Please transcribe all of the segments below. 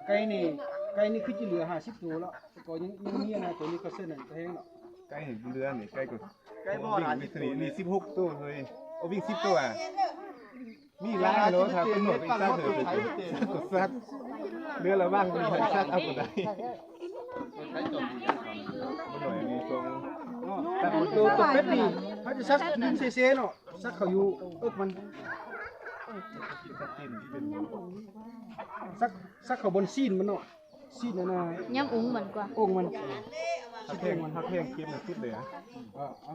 ไก่นี่คือจะเหลือ50ตัวแล้วก็ยังมีนะตัวนี้ก็เส้นนั่นแพงเนาะไก่เห็นเรือนี่ไก่ก็ไก่บ่อนี่16ตัวเลยโอ้วิ่ง10ตัวมีร้านแล้วถ้ากำหนดไปซักเถอะกดซักเรือละบ้างมีซักเอาก็ได้ใช้จบบ่หน่อยมีตรงตัวเป็ดนี่เขาจะซัก1 cc เนาะซักเขาอยู่มันซักเขาบนซีนมันเนาะซีนนั่นน่ะย่ำอุ้งเหมือนกว่าองมันถ้าแพงเค็มมันสุดเลย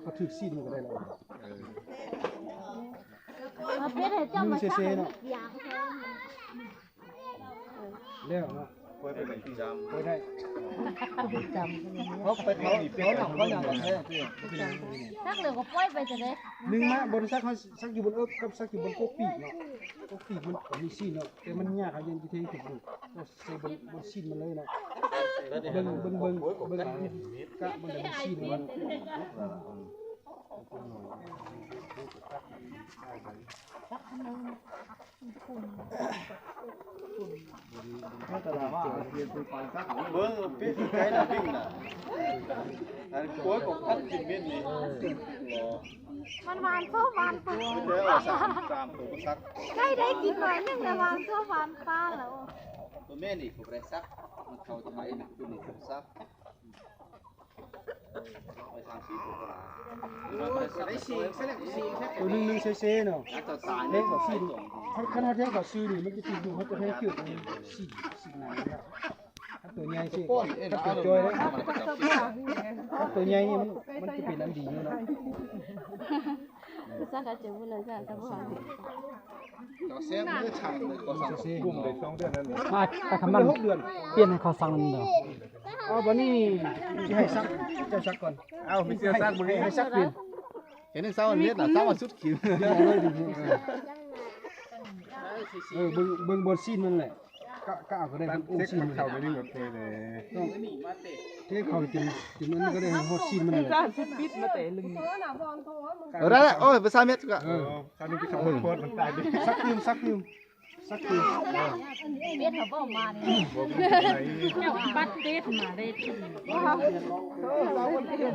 ก็ถือซีนมันก็ได้แล้วเป็ดให้เจ้ามาซักเนาะแล้วเนาะปล่อยไปไหนที่จำปล่อยได้เขาไปเขาหนักเขาอย่างไรซักเหลือก็ปล่อยไปจะได้1มาบนซักเขาซักอยู่บนกับซักอยู่บนกกปีกเนาะกกปีกมันมีซีนเนาะแต่มันยากเขายังจะเทถึงก็ใส่บนซีนมันเลยเนาะเบิ่งกะมันได้ซีนมันเบิ้งปีที่ไก่น่ะวิ่งน่ะอันโค้ยของท่านกินเม็ดนี่มันหวานโซ่หวานปลาเดี๋ยว3ตัวซักใกล้ได้กินหน่อยนึงแต่หวานโซ่หวานปลาแล้วตัวแม่นี่ผมได้ซักมันเข้าจะไปนะตัวนี้ผมซักไปทาง4ตัวได้4ตัว1 cc เนาะแล้วตัวตายเท่กับซีนขนาดเท่กับซีนี่มันจะติดอยู่เขาจะให้คิวตรงซีนไหนตัวใหญ่สิถ้าตัวจอยตัวใหญ่นี่มันจะเป็นอันดีอยู่เนาะซักกระจุกเลยซักกระบอกเราเสียมือฉันเลยก็สั่งกลุ่มได้2 เดือนนั่นแหละไปทำมัน6 เดือนเปลี่ยนให้เขาสั่งนั่นเด้อวันนี้จะให้ซักจะซักก่อนมีเสื้อซักบ่ให้ซักเปลี่ยนเห็นเศร้าเม็ดน่ะเศร้าสุดขีดเบิ่งบนซีนมันแหละก็เอาก็ได้เป็นซีนมันเข้าไปนี่หมดเลยต้องเทเข้ากินมันก็ได้ฮอดซีนมันเลยจ้าสุดปิดมาแต่ลึงได้แล้วโอ้ยภาษาเม็ดก็คราวนี้ไปเข้าโคตรมันตายดิซักคืนเป็ดเขาบ่มานี่บัดเป็ดมาได้ที่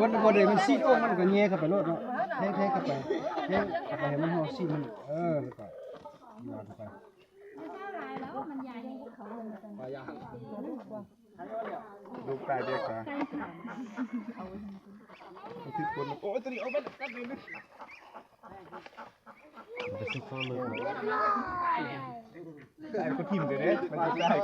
บ่ได้มันซีนมันก็แย่เข้าไปรถเนาะแทงเข้าไปให้มันฮอดซีนมันก็มาเข้าไปลูกตายเด็กอ่ะที่คนโอ้ยตัวนี้เอาไปกัดเลยนะไปซื้อข้าวเลยได้ก็ทิ่มเลยเนี่ยมันจะได้